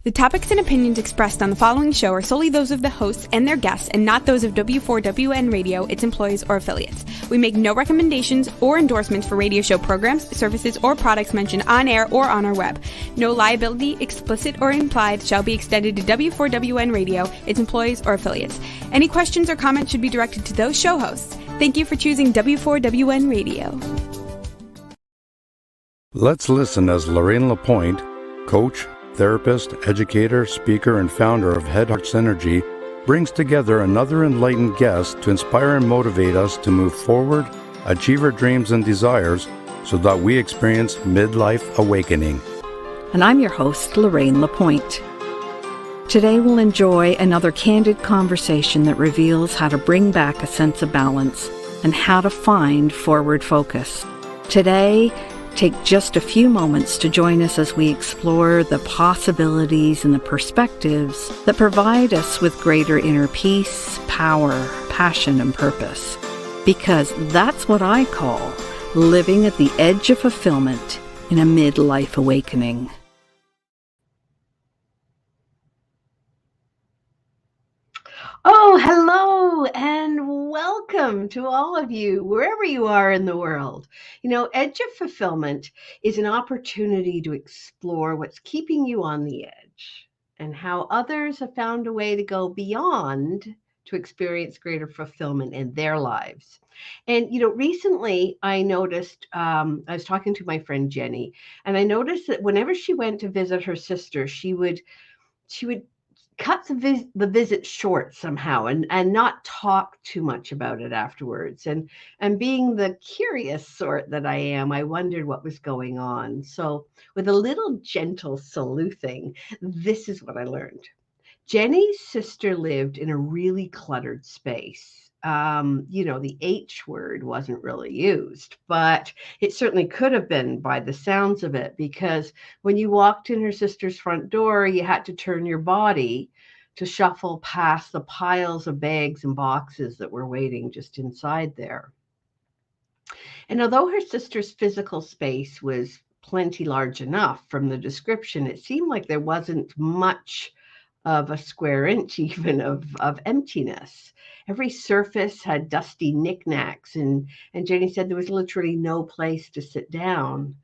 The topics and opinions expressed on the following show are solely those of the hosts and their guests and not those of W4WN Radio, its employees, or affiliates. We make no recommendations or endorsements for radio show programs, services, or products mentioned on air or on our web. No liability, explicit or implied, shall be extended to W4WN Radio, its employees, or affiliates. Any questions or comments should be directed to those show hosts. Thank you for choosing W4WN Radio. Let's listen as Lorraine Lapointe, coach, therapist, educator, speaker, and founder of Head Heart Synergy, brings together another enlightened guest to inspire and motivate us to move forward, achieve our dreams and desires, so that we experience midlife awakening. And I'm your host, Lorraine Lapointe. Today we'll enjoy another candid conversation that reveals how to bring back a sense of balance and how to find forward focus. Today, take just a few moments to join us as we explore the possibilities and the perspectives that provide us with greater inner peace, power, passion, and purpose. Because that's what I call living at the edge of fulfillment in a midlife awakening. Oh, hello and welcome to all of you, wherever you are in the world. You know, Edge of Fulfillment is an opportunity to explore what's keeping you on the edge and how others have found a way to go beyond to experience greater fulfillment in their lives. And, you know, recently I noticed, I was talking to my friend Jenny, and I noticed that whenever she went to visit her sister, she would cut the visit short somehow and not talk too much about it afterwards. And being the curious sort that I am, I wondered what was going on. So with a little gentle sleuthing, this is what I learned. Jenny's sister lived in a really cluttered space. The H word wasn't really used, but it certainly could have been by the sounds of it, because when you walked in her sister's front door, you had to turn your body to shuffle past the piles of bags and boxes that were waiting just inside there. And although her sister's physical space was plenty large enough from the description, it seemed like there wasn't much of a square inch even of emptiness. Every surface had dusty knickknacks, and Jenny said there was literally no place to sit down.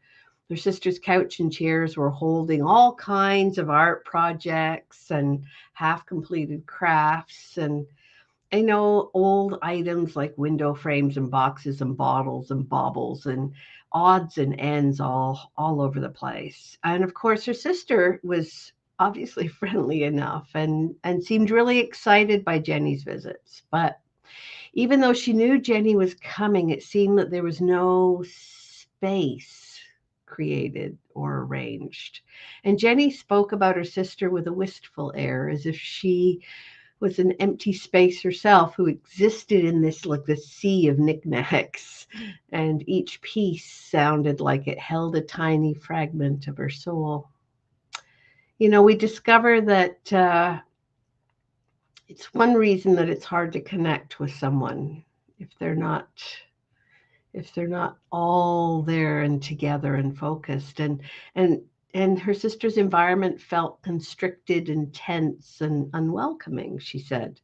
Her sister's couch and chairs were holding all kinds of art projects and half-completed crafts, and I know old items like window frames and boxes and bottles and baubles and odds and ends all over the place. And of course, her sister was obviously friendly enough and seemed really excited by Jenny's visits. But even though she knew Jenny was coming, it seemed that there was no space created or arranged. And Jenny spoke about her sister with a wistful air, as if she was an empty space herself who existed in this sea of knickknacks. And each piece sounded like it held a tiny fragment of her soul. You know, we discover that it's one reason that it's hard to connect with someone if they're not all there and together and focused. And her sister's environment felt constricted and tense and unwelcoming, she said.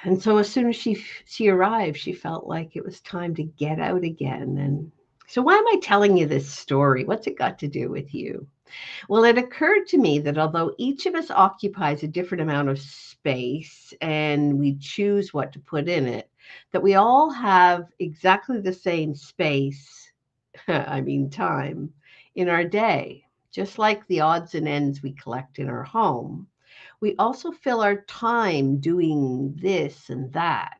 And so as soon as she arrived, she felt like it was time to get out again. And so why am I telling you this story? What's it got to do with you? Well, it occurred to me that although each of us occupies a different amount of space and we choose what to put in it, that we all have exactly the same space, time, in our day. Just like the odds and ends we collect in our home, we also fill our time doing this and that.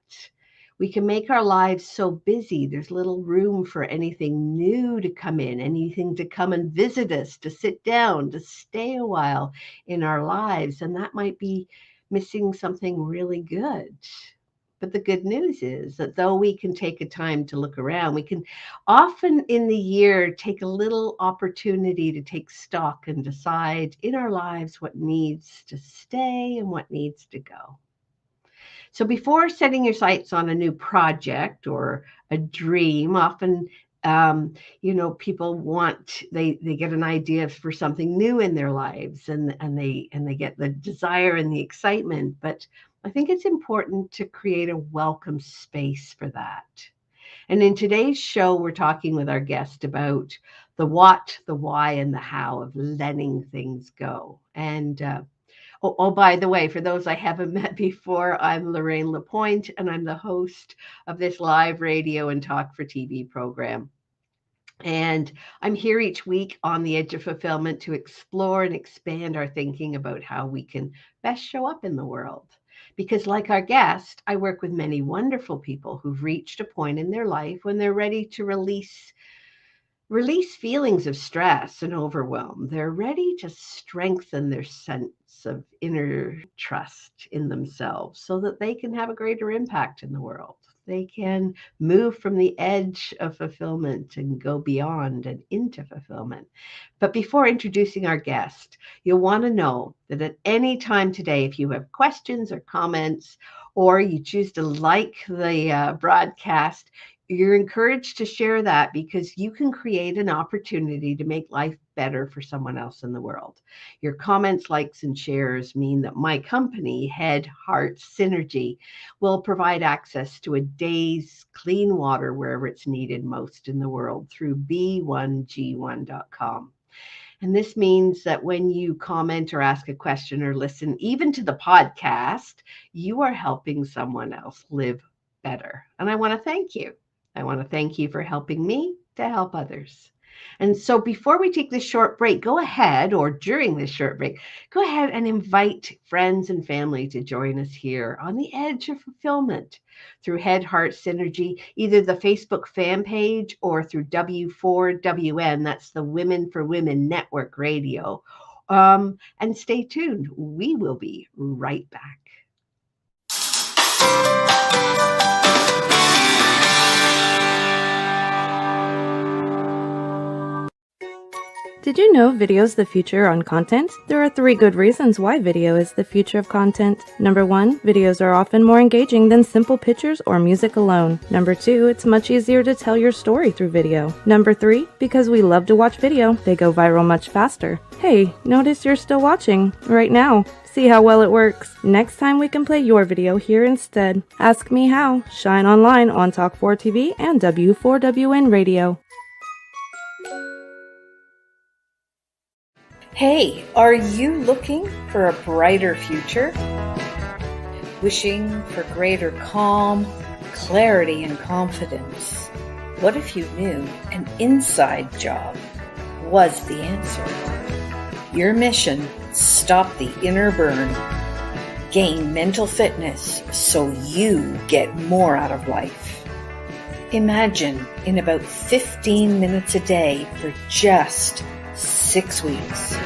We can make our lives so busy, there's little room for anything new to come in, anything to come and visit us, to sit down, to stay a while in our lives. And that might be missing something really good. But the good news is that though we can take a time to look around, we can often in the year take a little opportunity to take stock and decide in our lives what needs to stay and what needs to go. So before setting your sights on a new project or a dream, often People they get an idea for something new in their lives, and they get the desire and the excitement. But I think it's important to create a welcome space for that. And in today's show, we're talking with our guest about the what, the why, and the how of letting things go. And by the way, for those I haven't met before, I'm Lorraine Lapointe, and I'm the host of this live radio and talk for TV program. And I'm here each week on the Edge of Fulfillment to explore and expand our thinking about how we can best show up in the world. Because, like our guest, I work with many wonderful people who've reached a point in their life when they're ready to release feelings of stress and overwhelm. They're ready to strengthen their sense of inner trust in themselves so that they can have a greater impact in the world. They can move from the edge of fulfillment and go beyond and into fulfillment. But before introducing our guest, you'll want to know that at any time today, if you have questions or comments, or you choose to like the broadcast, you're encouraged to share that, because you can create an opportunity to make life better for someone else in the world. Your comments, likes, and shares mean that my company, Head, Heart, Synergy, will provide access to a day's clean water wherever it's needed most in the world through b1g1.com. And this means that when you comment or ask a question or listen even to the podcast, you are helping someone else live better. And I want to thank you. I want to thank you for helping me to help others. And so before we take this short break, go ahead, or during this short break, go ahead and invite friends and family to join us here on the Edge of Fulfillment through Head, Heart, Synergy, either the Facebook fan page or through W4WN, that's the Women for Women Network Radio. And stay tuned. We will be right back. Did you know video is the future on content? There are 3 good reasons why video is the future of content. Number 1, videos are often more engaging than simple pictures or music alone. Number 2, it's much easier to tell your story through video. Number 3, because we love to watch video, they go viral much faster. Hey, notice you're still watching right now. See how well it works. Next time we can play your video here instead. Ask me how. Shine online on Talk 4 TV and W4WN Radio. Hey, are you looking for a brighter future? Wishing for greater calm, clarity, and confidence? What if you knew an inside job was the answer? Your mission: stop the inner burn. Gain mental fitness so you get more out of life. Imagine in about 15 minutes a day for just 6 weeks.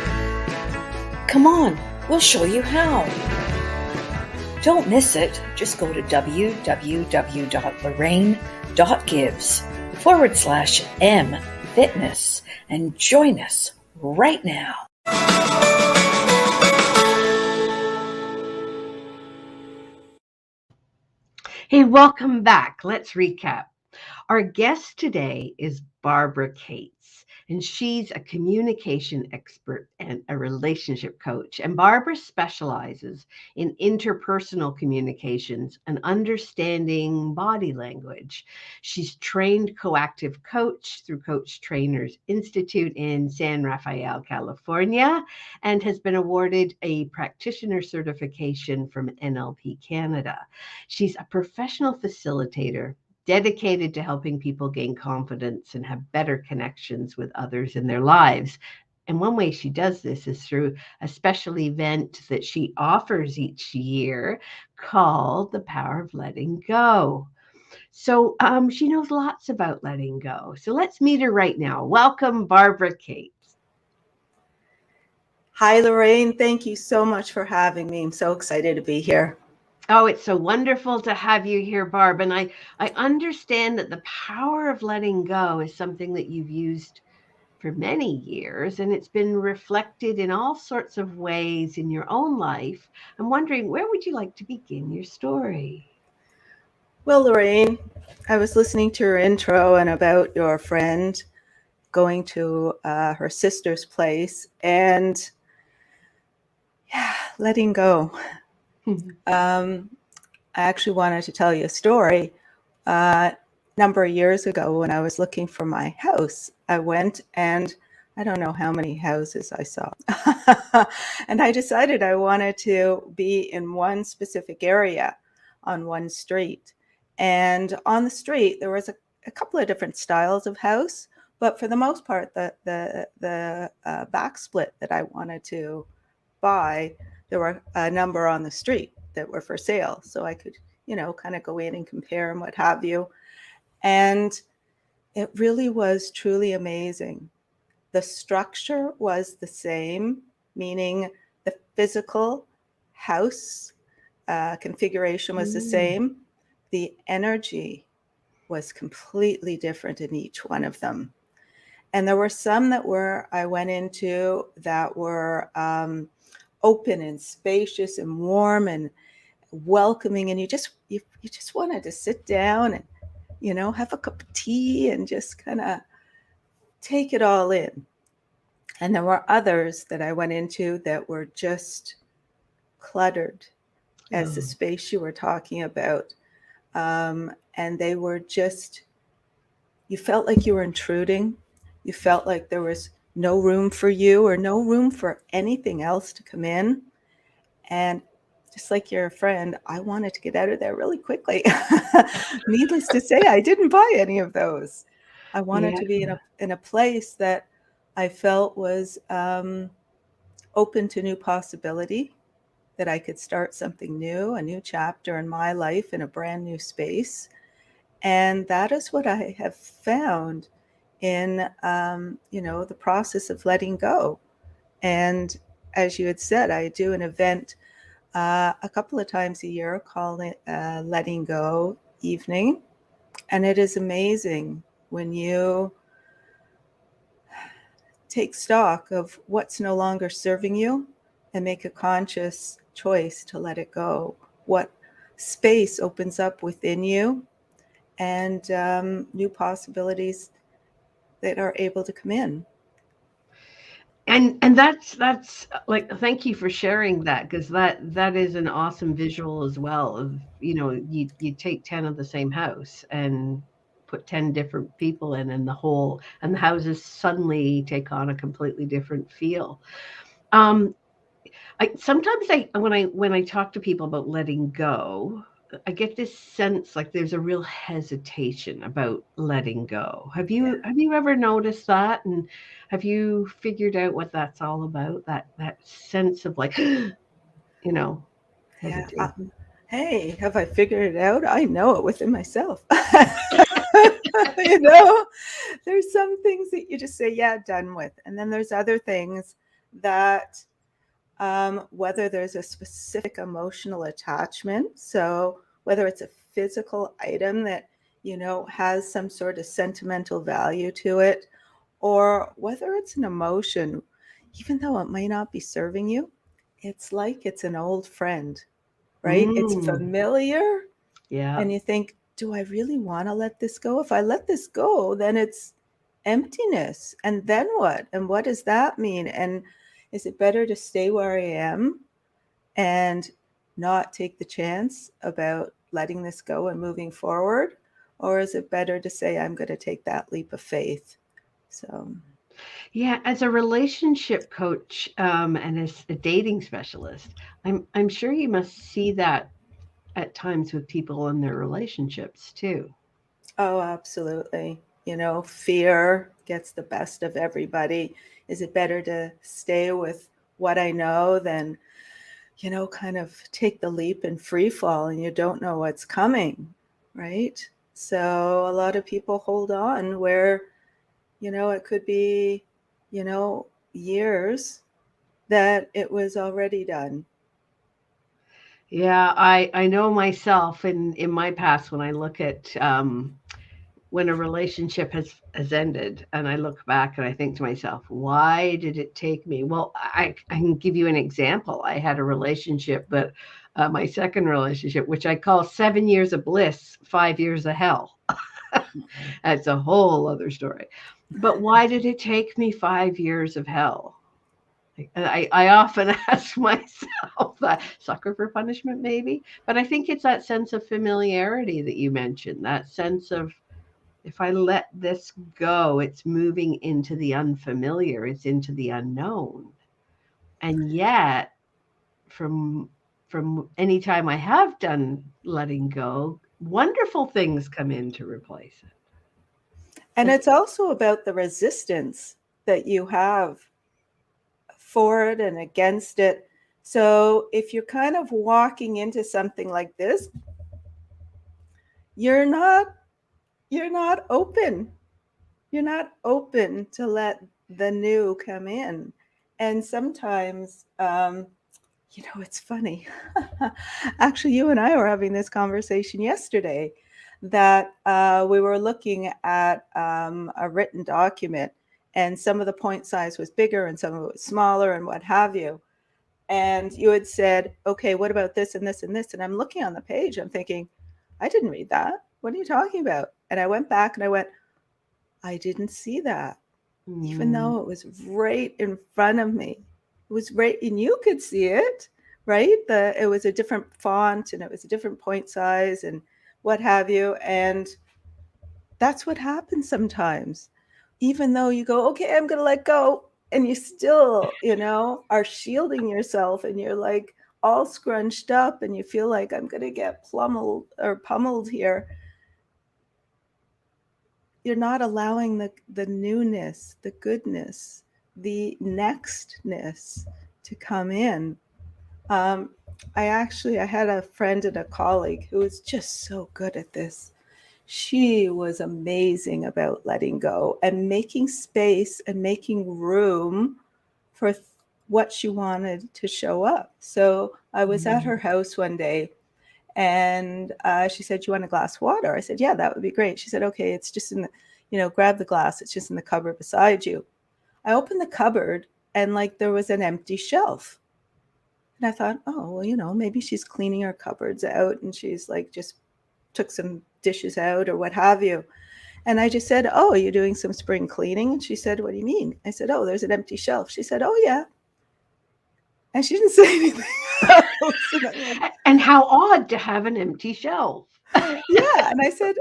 Come on, we'll show you how. Don't miss it. Just go to www.lorraine.gives/m-fitness and join us right now. Hey, welcome back. Let's recap. Our guest today is Barbara Cates, and she's a communication expert and a relationship coach. And Barbara specializes in interpersonal communications and understanding body language. She's trained coactive coach through Coach Trainers Institute in San Rafael, California, and has been awarded a practitioner certification from NLP Canada. She's a professional facilitator dedicated to helping people gain confidence and have better connections with others in their lives. And one way she does this is through a special event that she offers each year called The Power of Letting Go. So she knows lots about letting go. So let's meet her right now. Welcome, Barbara Cates. Hi, Lorraine. Thank you so much for having me. I'm so excited to be here. Oh, it's so wonderful to have you here, Barb. And I understand that the power of letting go is something that you've used for many years, and it's been reflected in all sorts of ways in your own life. I'm wondering, where would you like to begin your story? Well, Lorraine, I was listening to your intro and about your friend going to her sister's place and letting go. I actually wanted to tell you a story. A number of years ago, when I was looking for my house, I went and I don't know how many houses I saw. And I decided I wanted to be in one specific area on one street. And on the street, there was a couple of different styles of house, but for the most part, the back split that I wanted to buy, there were a number on the street that were for sale. So I could, kind of go in and compare and what have you. And it really was truly amazing. The structure was the same, meaning the physical house configuration was the same. The energy was completely different in each one of them. And there were some that I went into that were open and spacious and warm and welcoming, and you just wanted to sit down and have a cup of tea and just kind of take it all in. And there were others that I went into that were just cluttered, as the space you were talking about, and they were just, you felt like you were intruding. You felt like there was no room for you or no room for anything else to come in. And just like your friend, I wanted to get out of there really quickly. Needless to say, I didn't buy any of those. I wanted to be in a place that I felt was open to new possibility, that I could start something new, a new chapter in my life in a brand new space. And that is what I have found in, the process of letting go. And as you had said, I do an event a couple of times a year called Letting Go Evening. And it is amazing when you take stock of what's no longer serving you and make a conscious choice to let it go. What space opens up within you and new possibilities that are able to come in. And that's like, thank you for sharing that, because that is an awesome visual as well of, you take 10 of the same house and put 10 different people in, and the houses suddenly take on a completely different feel. um sometimes when I talk to people about letting go, I get this sense like there's a real hesitation about letting go. Have you ever noticed that? And have you figured out what that's all about? That sense of like, Yeah. hesitation. Hey, have I figured it out? I know it within myself. There's some things that you just say, yeah, done with. And then there's other things that, whether there's a specific emotional attachment, so whether it's a physical item that, has some sort of sentimental value to it, or whether it's an emotion, even though it might not be serving you, it's like it's an old friend, right? It's Mm, familiar. yeah. And you think, do I really want to let this go? If I let this go, then it's emptiness. And then what? And what does that mean? And is it better to stay where I am and not take the chance about letting this go and moving forward? Or is it better to say, I'm going to take that leap of faith? So, Yeah, as a relationship coach, and as a dating specialist, I'm sure you must see that at times with people in their relationships too. oh, absolutely. Fear gets the best of everybody. Is it better to stay with what I know than, kind of take the leap and free fall and you don't know what's coming, right? So a lot of people hold on where, it could be, years that it was already done. Yeah, I know myself in my past when I look at when a relationship has ended, and I look back and I think to myself, why did it take me? Well, I can give you an example. I had a relationship, but my second relationship, which I call 7 years of bliss, 5 years of hell. That's a whole other story. But why did it take me 5 years of hell? I often ask myself that, sucker for punishment, maybe. But I think it's that sense of familiarity that you mentioned, that sense of, if I let this go, it's moving into the unfamiliar, it's into the unknown. And yet, from any time I have done letting go, wonderful things come in to replace it. And it's also about the resistance that you have for it and against it. So if you're kind of walking into something like this, you're not open. You're not open to let the new come in. And sometimes, it's funny. Actually, you and I were having this conversation yesterday that we were looking at a written document, and some of the point size was bigger and some of it was smaller and what have you. And you had said, okay, what about this and this and this? And I'm looking on the page, I'm thinking, I didn't read that. What are you talking about? And I went back and I went, I didn't see that, even though it was right in front of me. It was right, and you could see it, right? It was a different font and it was a different point size and what have you. And that's what happens sometimes. Even though you go, okay, I'm going to let go, and you still, are shielding yourself, and you're like all scrunched up, and you feel like I'm going to get pummeled here. You're not allowing the newness, the goodness, the nextness to come in. I had a friend and a colleague who was just so good at this. She was amazing about letting go and making space and making room for what she wanted to show up. So I was at her house one day, and she said, "You want a glass of water?" I said, "Yeah, that would be great." She said, "Okay, it's just in the, grab the glass. It's just in the cupboard beside you." I opened the cupboard, and there was an empty shelf. And I thought, oh, well, maybe she's cleaning her cupboards out and she's just took some dishes out or what have you. And I just said, "Oh, are you doing some spring cleaning?" And she said, "What do you mean?" I said, "Oh, there's an empty shelf." She said, "Oh, yeah." And she didn't say anything else. And how odd to have an empty shelf. Yeah. And I said,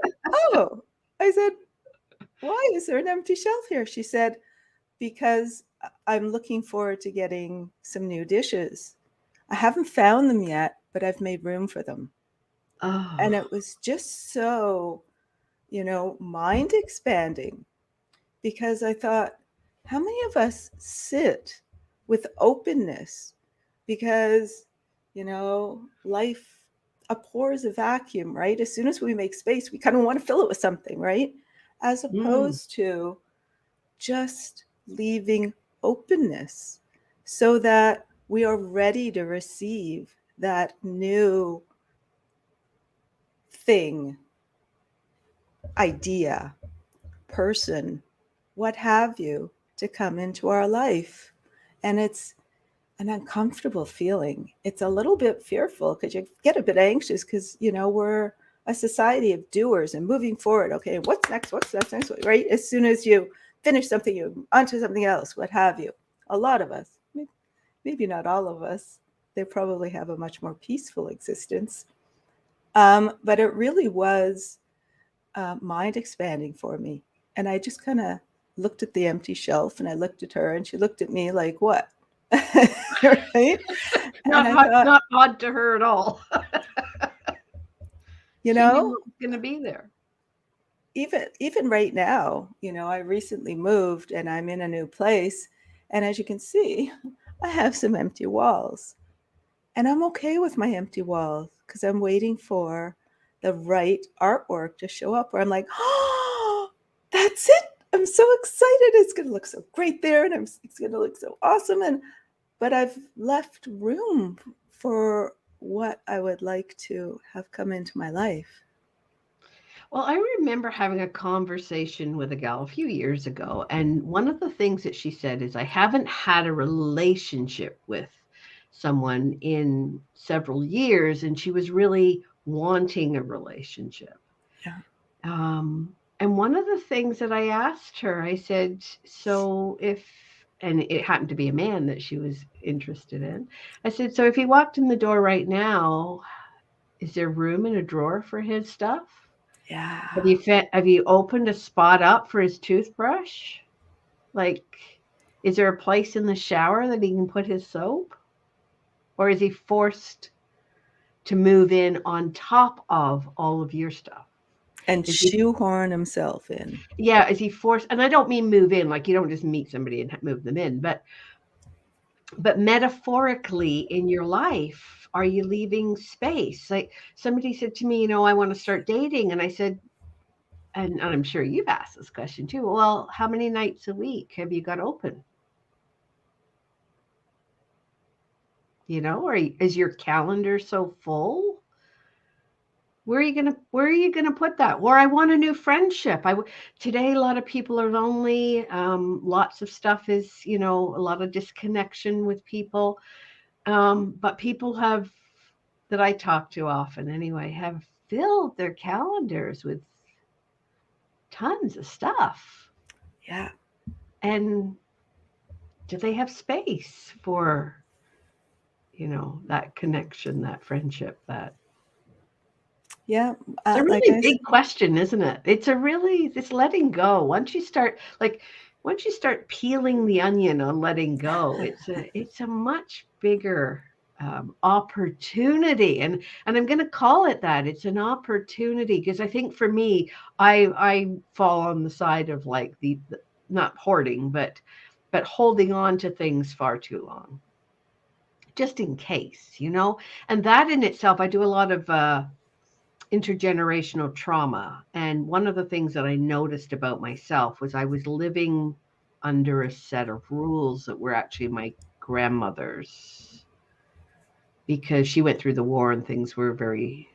"Why is there an empty shelf here?" She said, "Because I'm looking forward to getting some new dishes. I haven't found them yet, but I've made room for them." Oh. And it was just so, mind expanding, because I thought, how many of us sit with openness? Because, life abhors a vacuum, right? As soon as we make space, we kind of want to fill it with something, right? As opposed to just leaving openness so that we are ready to receive that new thing, idea, person, what have you, to come into our life. And it's an uncomfortable feeling. It's a little bit fearful because you get a bit anxious because, we're a society of doers and moving forward. Okay, what's next? What's next? Right? As soon as you finish something, you're onto something else, what have you. A lot of us, maybe not all of us, they probably have a much more peaceful existence. But it really was mind expanding for me. And I just kind of looked at the empty shelf, and I looked at her, and she looked at me like, what? Right? Not odd to her at all. She knew what was going to be there. Even right now, I recently moved and I'm in a new place. And as you can see, I have some empty walls. And I'm okay with my empty walls because I'm waiting for the right artwork to show up where I'm like, oh, that's it. I'm so excited. It's going to look so great there. And it's going to look so awesome. But I've left room for what I would like to have come into my life. Well, I remember having a conversation with a gal a few years ago, and one of the things that she said is, I haven't had a relationship with someone in several years, and she was really wanting a relationship. Yeah. And one of the things that I asked her, I said, so if, and it happened to be a man that she was interested in, I said, so if he walked in the door right now, is there room in a drawer for his stuff? Yeah. Have you opened a spot up for his toothbrush? Like, is there a place in the shower that he can put his soap? Or is he forced to move in on top of all of your stuff? And Is he, shoehorn himself in. yeah, is he forced? And I don't mean move in, like you don't just meet somebody and move them in, but metaphorically in your life, are you leaving space? Like somebody said to me, I want to start dating. And I said, and I'm sure you've asked this question too. Well, how many nights a week have you got open? Or is your calendar so full? Where are you gonna put that? Or I want a new friendship. Today a lot of people are lonely. Lots of stuff is, a lot of disconnection with people. But people that I talk to often anyway, have filled their calendars with tons of stuff. Yeah. And do they have space for, that connection, that friendship, that Yeah. it's a Like really I said, big question, isn't it? It's letting go. Once you start peeling the onion on letting go, it's a much bigger opportunity, and I'm going to call it that. It's an opportunity because I think for me, I fall on the side of like the not hoarding, but holding on to things far too long, just in case, And that in itself, I do a lot of intergenerational trauma. And one of the things that I noticed about myself was I was living under a set of rules that were actually my grandmother's, because she went through the war and things were very,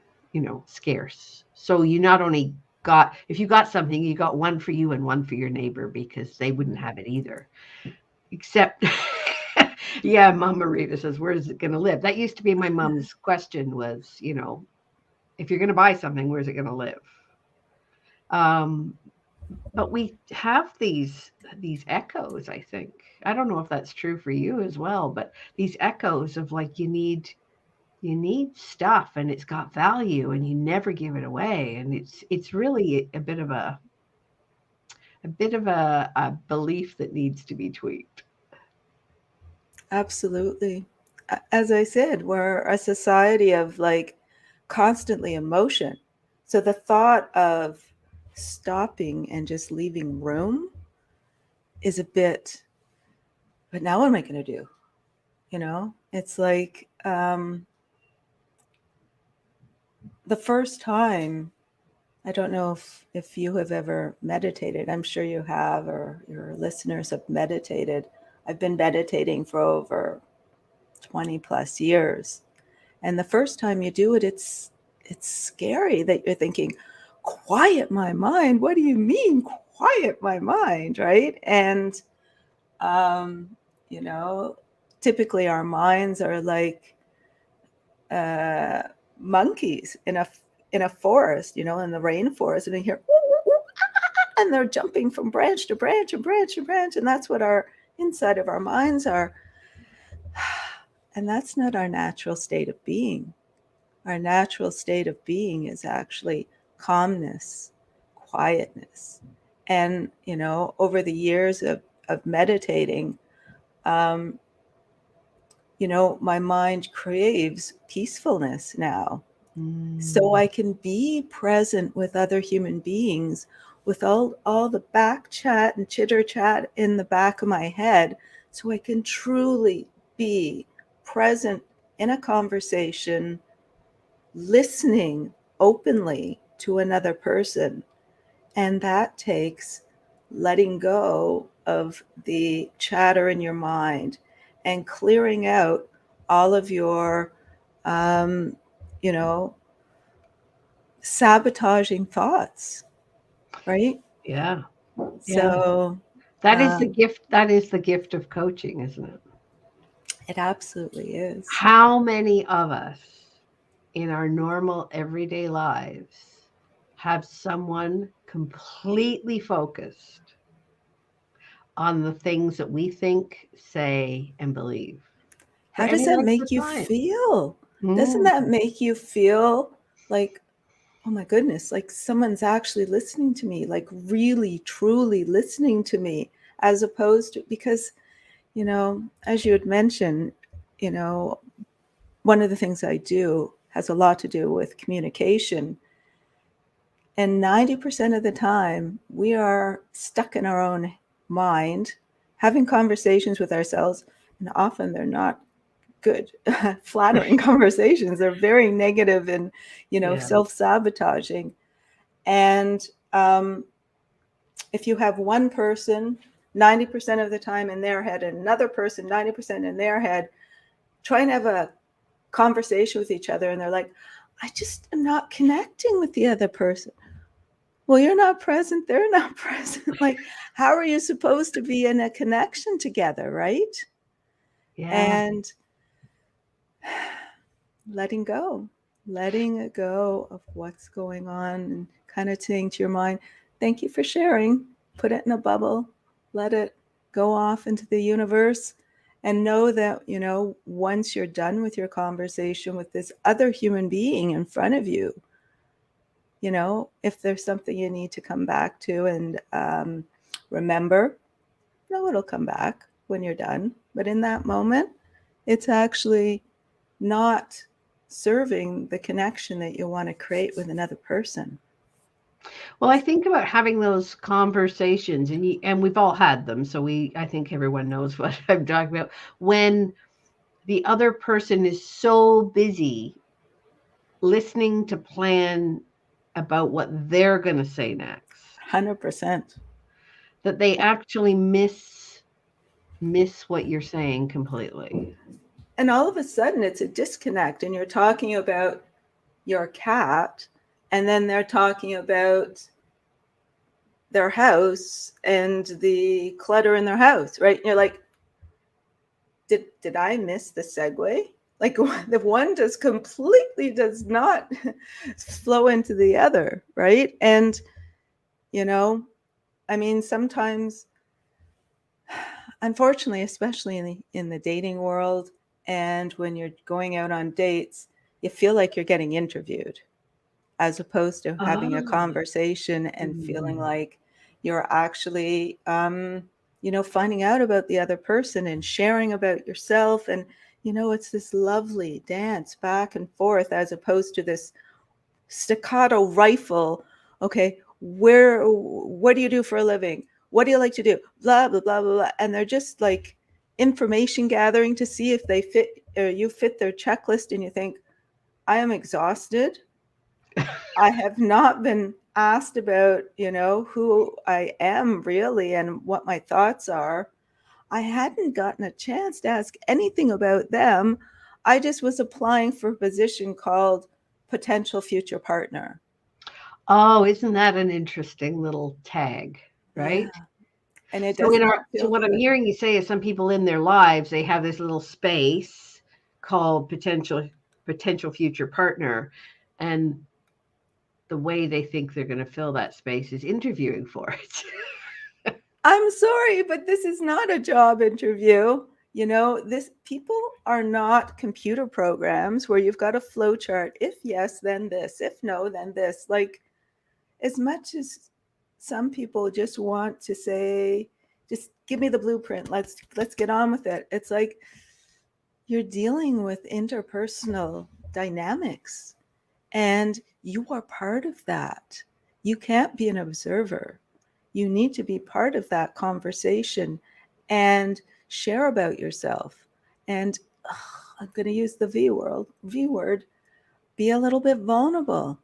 scarce. So you not only if you got something, you got one for you and one for your neighbor because they wouldn't have it either. Except, yeah, Mom Marita says, where's it going to live? That used to be my mom's question was, if you're going to buy something, where's it going to live? But we have these echoes, I think. I don't know if that's true for you as well, but these echoes of like you need stuff and it's got value and you never give it away. And it's really a bit of a belief that needs to be tweaked. absolutely. As I said, we're a society of like constantly emotion. So the thought of stopping and just leaving room is a bit, but now what am I going to do? It's like the first time, I don't know if you have ever meditated. I'm sure you have, or your listeners have meditated. I've been meditating for over 20 plus years. And the first time you do it, it's scary that you're thinking, quiet my mind. What do you mean, quiet my mind? Right. And, typically our minds are like monkeys in a forest, in the rainforest, and they hear, and they're jumping from branch to branch and branch to branch. And that's what our inside of our minds are. And that's not our natural state of being. Our natural state of being is actually calmness, quietness. And, over the years of meditating, my mind craves peacefulness now. So I can be present with other human beings with all the back chat and chitter chat in the back of my head, so I can truly be present in a conversation, listening openly to another person. And that takes letting go of the chatter in your mind and clearing out all of your, sabotaging thoughts, right? Yeah. So That is the gift. That is the gift of coaching, isn't it? it absolutely is. How many of us in our normal everyday lives have someone completely focused on the things that we think, say, and believe for How does any that length of make you time? feel? Doesn't Mm. that make you feel like, oh my goodness, like someone's actually listening to me, like really, truly listening to me, as opposed to, because, as you had mentioned, one of the things I do has a lot to do with communication. And 90% of the time, we are stuck in our own mind, having conversations with ourselves, and often they're not good, flattering conversations. They're very negative and, self-sabotaging. And if you have one person 90% of the time in their head, and another person 90% in their head, trying to have a conversation with each other, and they're like, I just am not connecting with the other person. Well, you're not present, they're not present. Like, how are you supposed to be in a connection together, right? Yeah. And letting go of what's going on, and kind of saying to your mind, thank you for sharing, put it in a bubble, let it go off into the universe, and know that, once you're done with your conversation with this other human being in front of you, if there's something you need to come back to and remember, it'll come back when you're done. But in that moment, it's actually not serving the connection that you want to create with another person. Well, I think about having those conversations, and we've all had them, so I think everyone knows what I'm talking about. When the other person is so busy listening to plan about what they're going to say next, 100%. that they actually miss what you're saying completely. And all of a sudden, it's a disconnect, and you're talking about your cat, and then they're talking about their house and the clutter in their house, right? And you're like, did I miss the segue? Like, the one does not flow into the other, right? And sometimes, unfortunately, especially in the dating world, and when you're going out on dates, you feel like you're getting interviewed, as opposed to having a conversation and feeling like you're actually, finding out about the other person and sharing about yourself. And, it's this lovely dance back and forth, as opposed to this staccato rifle. Okay, what do you do for a living? What do you like to do? Blah, blah, blah, blah, blah. And they're just like information gathering to see if they fit, or you fit their checklist. And you think, I am exhausted. I have not been asked about, who I am really and what my thoughts are. I hadn't gotten a chance to ask anything about them. I just was applying for a position called potential future partner. Oh, isn't that an interesting little tag, right? Yeah. And it So doesn't so feel what I'm good. hearing you say is some people in their lives, they have this little space called potential future partner, and the way they think they're going to fill that space is interviewing for it. I'm sorry, but this is not a job interview. People are not computer programs where you've got a flow chart. If yes, then this. If no, then this. Like, as much as some people just want to say, just give me the blueprint. Let's get on with it. It's like, you're dealing with interpersonal dynamics, and you are part of that. You can't be an observer. You need to be part of that conversation and share about yourself. And I'm going to use the V word, be a little bit vulnerable.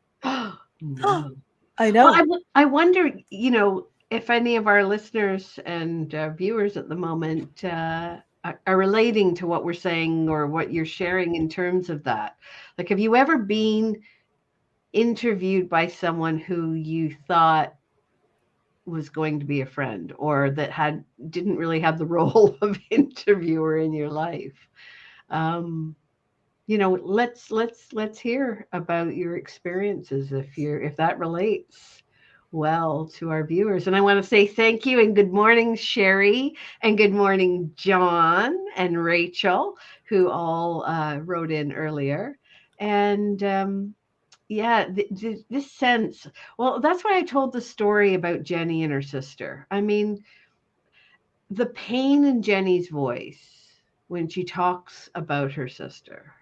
No. I know. Well, I wonder, if any of our listeners and viewers at the moment are relating to what we're saying or what you're sharing in terms of that. Like, have you ever been interviewed by someone who you thought was going to be a friend, or that didn't really have the role of interviewer in your life? Um, let's hear about your experiences if that relates well to our viewers. And I want to say thank you and good morning, Sherry, and good morning, John and Rachel, who all wrote in earlier. And yeah, this sense. Well, that's why I told the story about Jenny and her sister. I mean, the pain in Jenny's voice when she talks about her sister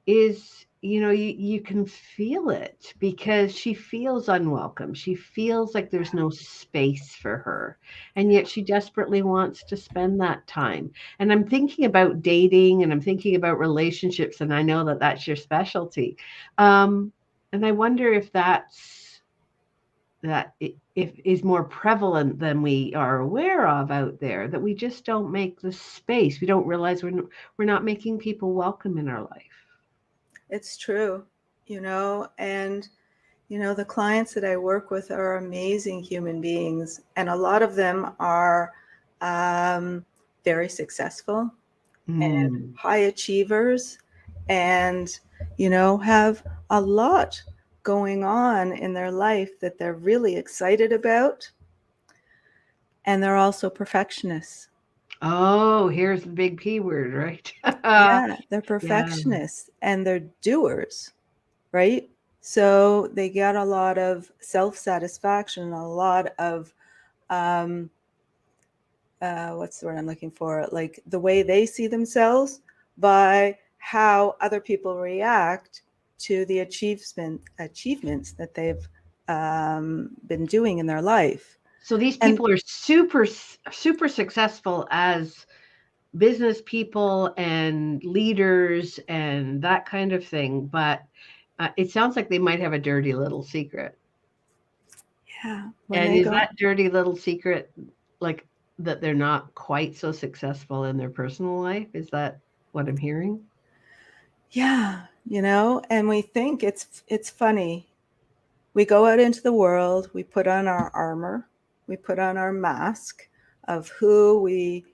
is, you can feel it because she feels unwelcome. She feels like there's no space for her. And yet she desperately wants to spend that time. And I'm thinking about dating and I'm thinking about relationships. And I know that that's your specialty. And I wonder if if is more prevalent than we are aware of out there, that we just don't make the space. We don't realize we're not making people welcome in our life. It's true, and the clients that I work with are amazing human beings, and a lot of them are very successful and high achievers, and have a lot going on in their life that they're really excited about, and they're also perfectionists. Oh, here's the big P word, right? Yeah, they're perfectionists and they're doers, right? So they get a lot of self-satisfaction, a lot of what's the word I'm looking for? Like the way they see themselves by how other people react to the achievements that they've been doing in their life. So these people are super, super successful as business people and leaders and that kind of thing. But it sounds like they might have a dirty little secret. Yeah. And is that dirty little secret like that they're not quite so successful in their personal life? Is that what I'm hearing? Yeah, and we think it's funny. We go out into the world, we put on our armor, we put on our mask of who we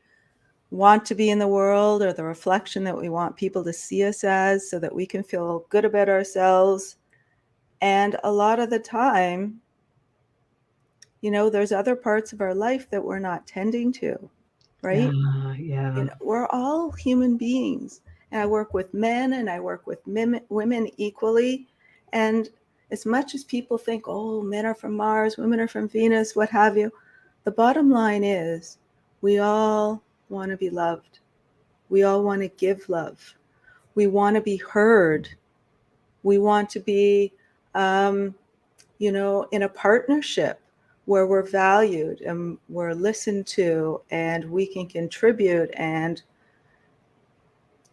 want to be in the world, or the reflection that we want people to see us as, so that we can feel good about ourselves. And a lot of the time, there's other parts of our life that we're not tending to, right? Yeah. We're all human beings. And I work with men and I work with women equally. And as much as people think, oh, men are from Mars, women are from Venus, what have you, the bottom line is we all want to be loved. We all want to give love. We want to be heard. We want to be, in a partnership where we're valued and we're listened to and we can contribute and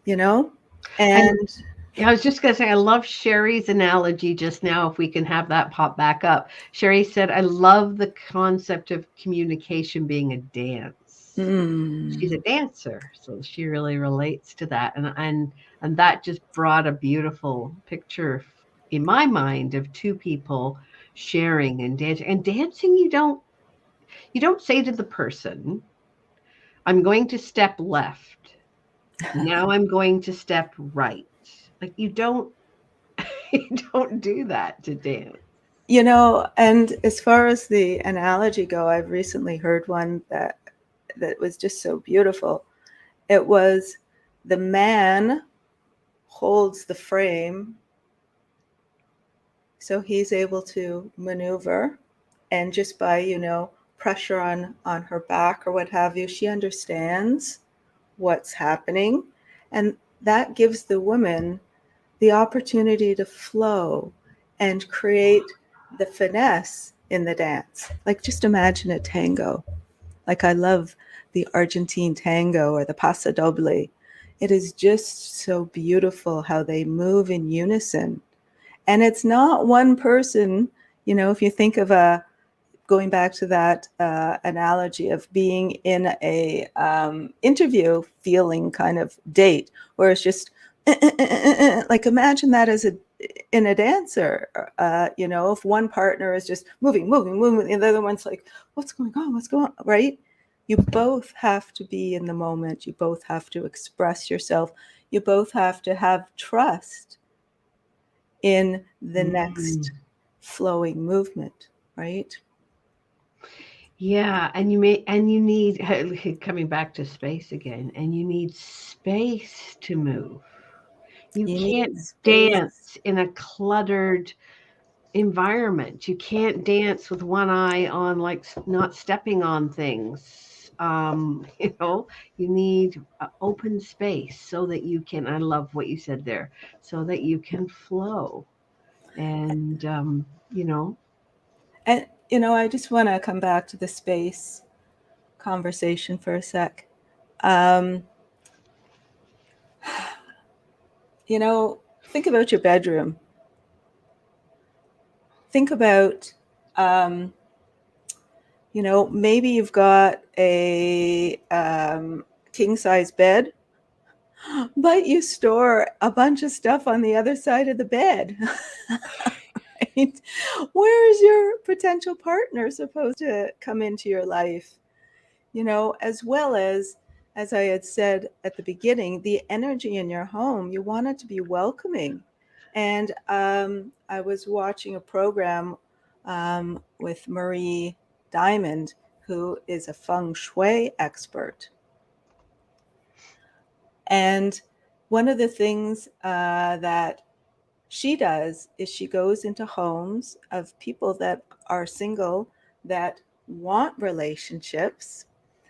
I was just going to say, I love Sherry's analogy just now, if we can have that pop back up. Sherry said, I love the concept of communication being a dance. She's a dancer, so she really relates to that. And that just brought a beautiful picture in my mind of two people sharing and dancing. And dancing, you don't say to the person, I'm going to step left. Now I'm going to step right. Like you don't do that to dance. And as far as the analogy go, I've recently heard one that was just so beautiful. It was the man holds the frame, so he's able to maneuver, and just by pressure on her back or what have you, she understands what's happening, and that gives the woman the opportunity to flow and create the finesse in the dance. Like, just imagine a tango. Like, I love the Argentine tango or the paso doble. It is just so beautiful how they move in unison. And it's not one person, if you think of going back to that analogy of being in a interview feeling kind of date, where it's just like, imagine that as in a dancer. If one partner is just moving, and the other one's like, what's going on? What's going on? Right? You both have to be in the moment. You both have to express yourself. You both have to have trust in the next flowing movement, right? Yeah, and you need coming back to space again, and you need space to move. You can't dance in a cluttered environment. You can't dance with one eye on, like, not stepping on things. You need open space so that you can, I love what you said there, so that you can flow. And, And, I just want to come back to the space conversation for a sec. Think about your bedroom. Think about, maybe you've got a king size bed, but you store a bunch of stuff on the other side of the bed. Right? Where is your potential partner supposed to come into your life? As well as I had said at the beginning, the energy in your home, you want it to be welcoming. And I was watching a program with Marie Diamond, who is a feng shui expert. And one of the things that she does is she goes into homes of people that are single, that want relationships,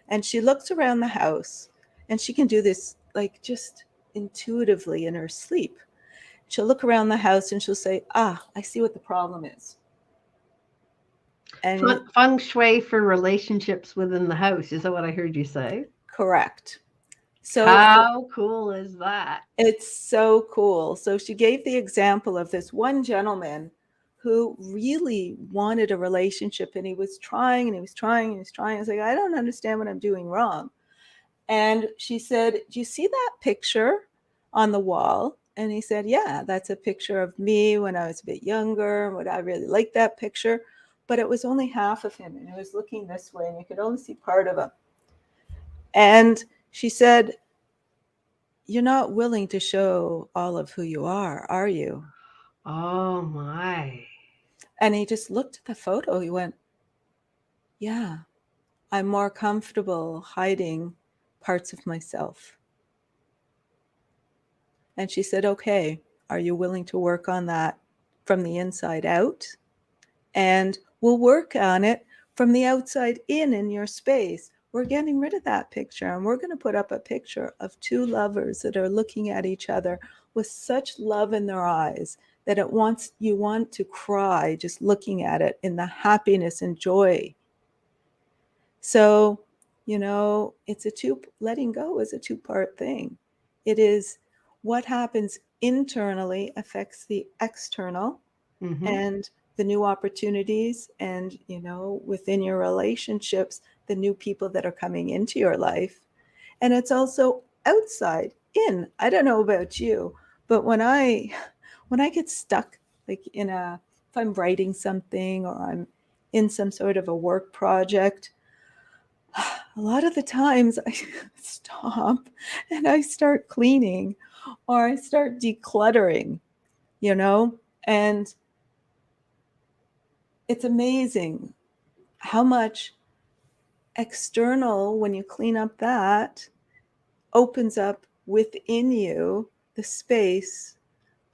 and she looks around the house, and she can do this like just intuitively in her sleep. She'll look around the house and she'll say, I see what the problem is. And feng shui for relationships within the house. Is that what I heard you say? Correct. So how cool is that? It's so cool. So she gave the example of this one gentleman who really wanted a relationship, and he was trying and he was trying and he was trying. I was like, I don't understand what I'm doing wrong. And she said, do you see that picture on the wall? And he said, yeah, that's a picture of me when I was a bit younger. I really liked that picture, but it was only half of him, and he was looking this way and you could only see part of him. And she said, you're not willing to show all of who you are you? Oh my. And he just looked at the photo. He went, yeah, I'm more comfortable hiding parts of myself. And she said, okay, are you willing to work on that from the inside out? And we'll work on it from the outside in your space. We're getting rid of that picture, and we're going to put up a picture of two lovers that are looking at each other with such love in their eyes that you want to cry just looking at it, in the happiness and joy. So, letting go is a two-part thing. It is what happens internally affects the external, and the new opportunities, and within your relationships, the new people that are coming into your life. And it's also outside in. I don't know about you, but when I get stuck, like if I'm writing something or I'm in some sort of a work project, a lot of the times I stop and I start cleaning, or I start decluttering, and it's amazing how much external, when you clean up, that opens up within you the space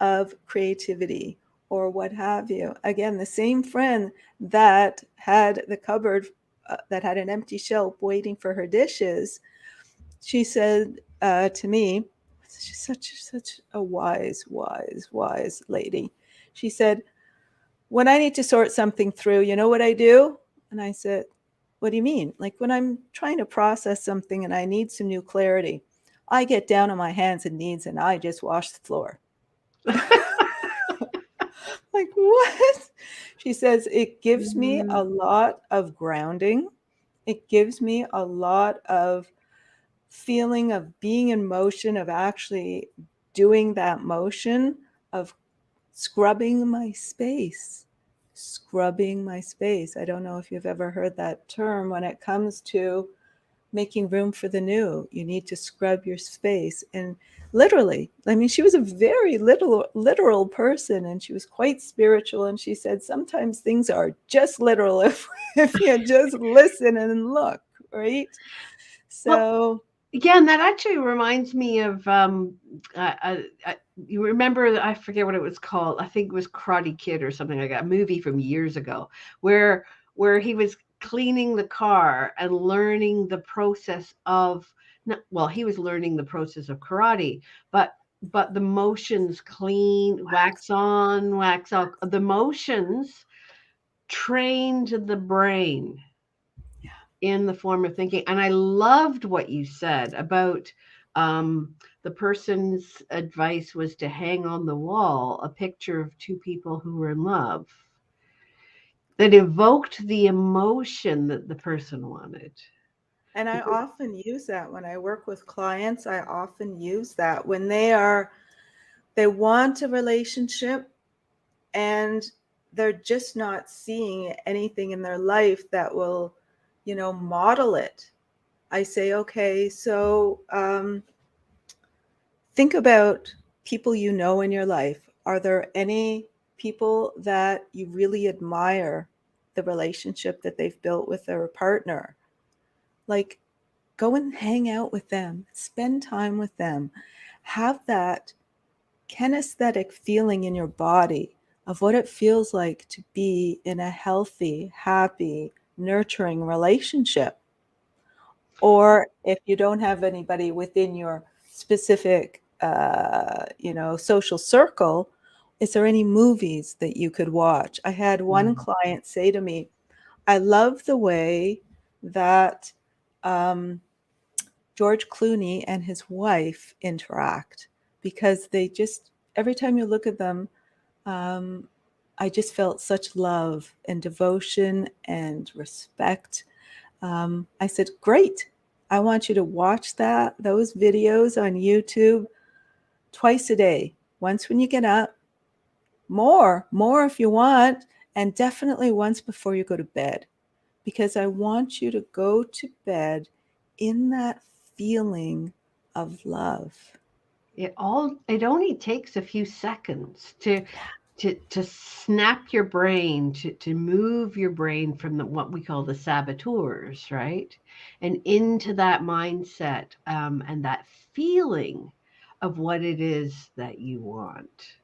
of creativity or what have you. Again, the same friend that had the cupboard that had an empty shelf waiting for her dishes, she said to me, she's such a wise lady. She said, when I need to sort something through, you know what I do? And I said, what do you mean? Like when I'm trying to process something and I need some new clarity, I get down on my hands and knees and I just wash the floor. Like, what? She says, it gives me a lot of grounding. It gives me a lot of feeling of being in motion, of actually doing that motion, of scrubbing my space. Scrubbing my space. I don't know if you've ever heard that term when it comes to making room for the new. You need to scrub your space. And literally, I mean, she was a very literal person, and she was quite spiritual. And she said, sometimes things are just literal if you just listen and look, right? So, yeah, and that actually reminds me of you remember, I forget what it was called. I think it was Karate Kid or something like that, a movie from years ago, where he was cleaning the car and learning the process of, well, he was learning the process of karate, but the motions, clean, wax on, wax off, the motions trained the brain in the form of thinking. And I loved what you said about the person's advice was to hang on the wall a picture of two people who were in love that evoked the emotion that the person wanted. and I often use that when I work with clients. I often use that when they want a relationship and they're just not seeing anything in their life that will, model it. I say, okay, so think about people you know in your life. Are there any people that you really admire the relationship that they've built with their partner? Like, go and hang out with them, spend time with them, have that kinesthetic feeling in your body of what it feels like to be in a healthy, happy, nurturing relationship. Or if you don't have anybody within your specific, social circle, is there any movies that you could watch? I had one client say to me, I love the way that George Clooney and his wife interact, because they just, every time you look at them, I just felt such love and devotion and respect. I said, great. I want you to watch those videos on YouTube twice a day. Once when you get up, more if you want, and definitely once before you go to bed, because I want you to go to bed in that feeling of love. It only takes a few seconds to snap your brain, to move your brain from what we call the saboteurs, right, and into that mindset, and that feeling of what it is that you want.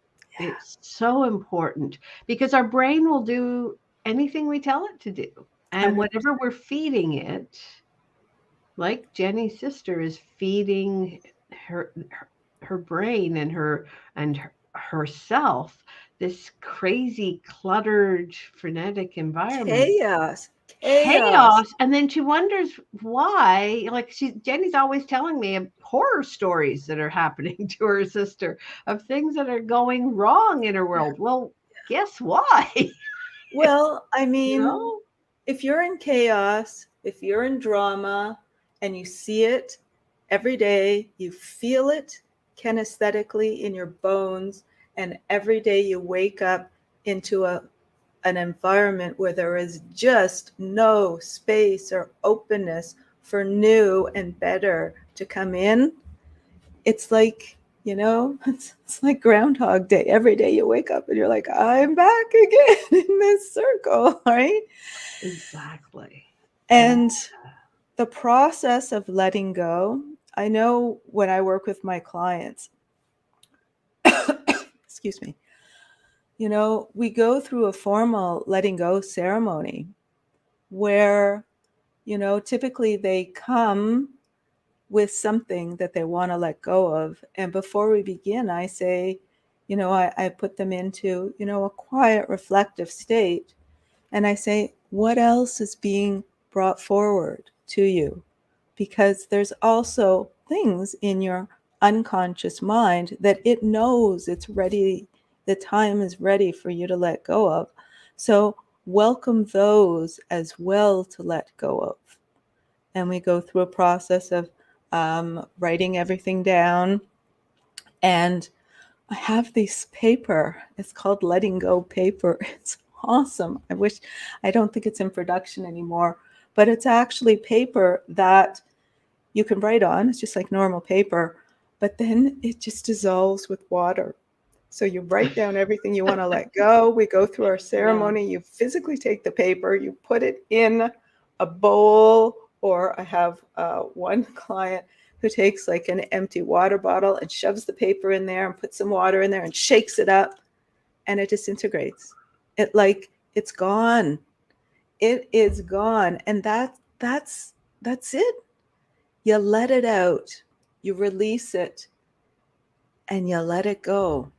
Yeah. It's so important because our brain will do anything we tell it to do, and 100%. Whatever we're feeding it, like Jenny's sister is feeding her brain and herself this crazy, cluttered, frenetic environment. Chaos. And then she wonders why. Like, Jenny's always telling me horror stories that are happening to her sister of things that are going wrong in her world. Well, guess why? Well, I mean, if you're in chaos, if you're in drama, and you see it every day, you feel it kinesthetically in your bones, and every day you wake up into an environment where there is just no space or openness for new and better to come in, it's like, it's like Groundhog Day. Every day you wake up and you're like, I'm back again in this circle, right? Exactly. And the process of letting go, I know when I work with my clients, excuse me, we go through a formal letting go ceremony where, typically they come with something that they want to let go of. And before we begin, I say, I put them into, a quiet, reflective state. And I say, what else is being brought forward to you? Because there's also things in your unconscious mind that it knows it's ready, the time is ready for you to let go of. So welcome those as well to let go of. And we go through a process of writing everything down and I have this paper. It's called Letting Go paper. It's awesome. I don't think it's in production anymore, but it's actually paper that you can write on. It's just like normal paper, but then it just dissolves with water. So you write down everything you want to let go. We go through our ceremony. You physically take the paper, you put it in a bowl, or I have one client who takes like an empty water bottle and shoves the paper in there and puts some water in there and shakes it up, and it disintegrates. It's gone. It is gone. And that's it. You let it out, you release it, and you let it go.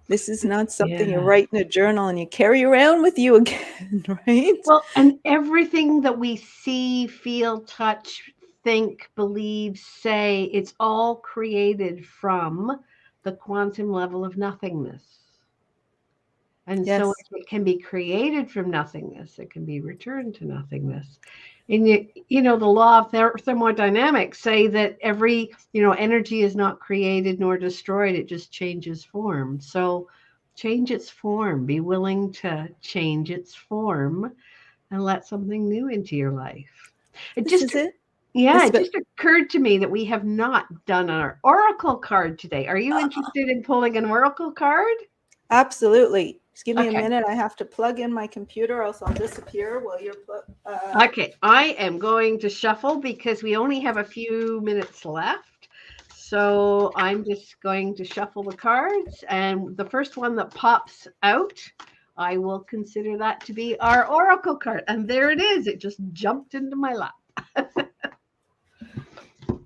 This is not something you write in a journal and you carry around with you again, right? Well, and everything that we see, feel, touch, think, believe, say, it's all created from the quantum level of nothingness. And so Yes. if it can be created from nothingness, it can be returned to nothingness. And the law of thermodynamics say that every, energy is not created nor destroyed. It just changes form. So change its form, be willing to change its form and let something new into your life. It just occurred to me that we have not done our oracle card today. Are you interested in pulling an oracle card? Absolutely. Just give me a minute. I have to plug in my computer, else I'll disappear while you're Okay, I am going to shuffle because we only have a few minutes left. So I'm just going to shuffle the cards, and the first one that pops out, I will consider that to be our oracle card. And there it is. It just jumped into my lap.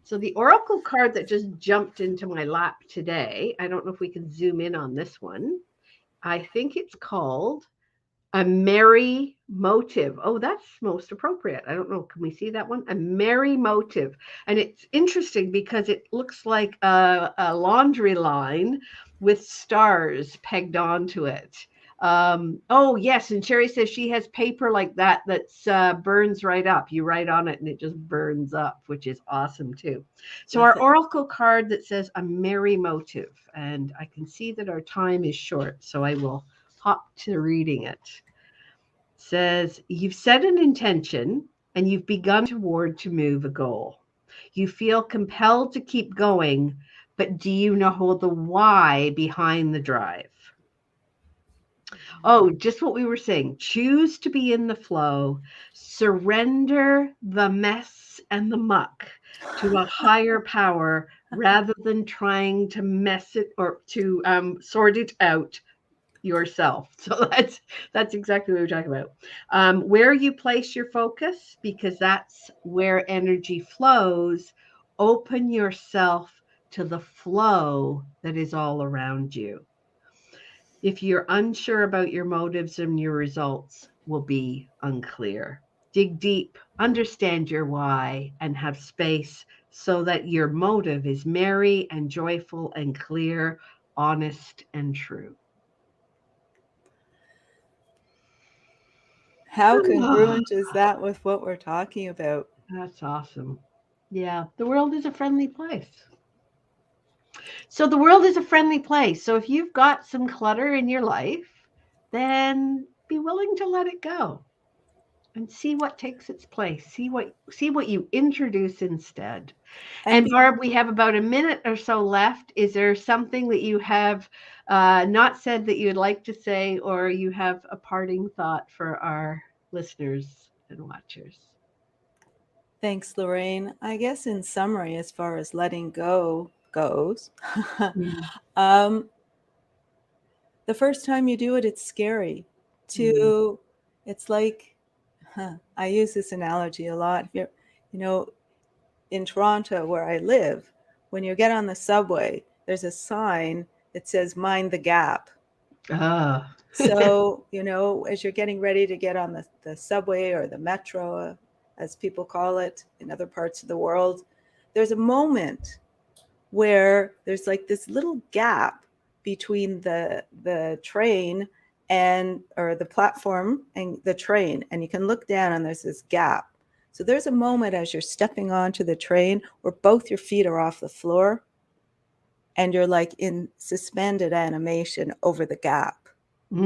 So the oracle card that just jumped into my lap today, I don't know if we can zoom in on this one. I think it's called a merry motive. Oh, that's most appropriate. I don't know. Can we see that one? A merry motive. And it's interesting because it looks like a laundry line with stars pegged onto it. Oh, yes. And Sherry says she has paper like that burns right up. You write on it and it just burns up, which is awesome too. So our oracle card that says a merry motive. And I can see that our time is short, so I will hop to reading it. Says, you've set an intention and you've begun to move a goal. You feel compelled to keep going, but do you know the why behind the drive? Oh, just what we were saying. Choose to be in the flow. Surrender the mess and the muck to a higher power rather than trying to mess it or to sort it out yourself. So that's exactly what we're talking about. Where you place your focus, because that's where energy flows. Open yourself to the flow that is all around you. If you're unsure about your motives, and your results will be unclear. Dig deep, understand your why, and have space so that your motive is merry and joyful and clear, honest and true. How congruent is that with what we're talking about? That's awesome. Yeah, the world is a friendly place. So the world is a friendly place. So if you've got some clutter in your life, then be willing to let it go and see what takes its place. See what you introduce instead. And Barb, we have about a minute or so left. Is there something that you have not said that you'd like to say, or you have a parting thought for our listeners and watchers? Thanks, Lorraine. I guess in summary, as far as letting go goes, the first time you do it, it's scary. It's like, I use this analogy a lot. In Toronto, where I live, when you get on the subway, there's a sign that says "Mind the gap." So, as you're getting ready to get on the subway or the metro, as people call it in other parts of the world, there's a moment where there's like this little gap between the train or the platform and the train, and you can look down and there's this gap. So there's a moment as you're stepping onto the train where both your feet are off the floor and you're like in suspended animation over the gap. I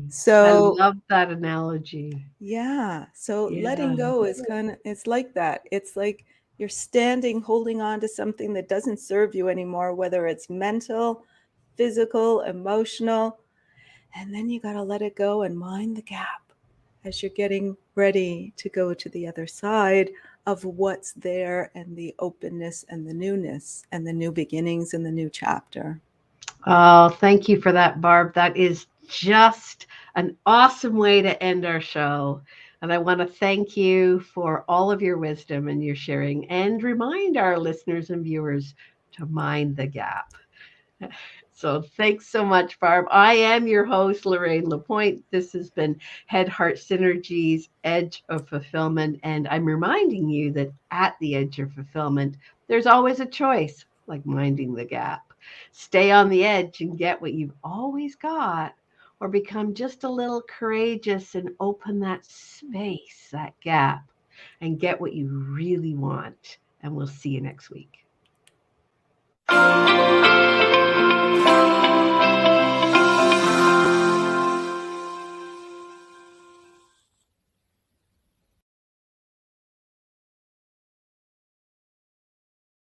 So love that analogy. yeah, so Yeah. letting go is it's like that. It's like you're standing holding on to something that doesn't serve you anymore, whether it's mental, physical, emotional, and then you got to let it go and mind the gap as you're getting ready to go to the other side of what's there, and the openness and the newness and the new beginnings and the new chapter. Oh, thank you for that, Barb. That is just an awesome way to end our show. And I want to thank you for all of your wisdom and your sharing, and remind our listeners and viewers to mind the gap. So thanks so much, Barb. I am your host, Lorraine Lapointe. This has been Head Heart Synergy's Edge of Fulfillment. And I'm reminding you that at the edge of fulfillment, there's always a choice, like minding the gap. Stay on the edge and get what you've always got, or become just a little courageous and open that space, that gap, and get what you really want. And we'll see you next week.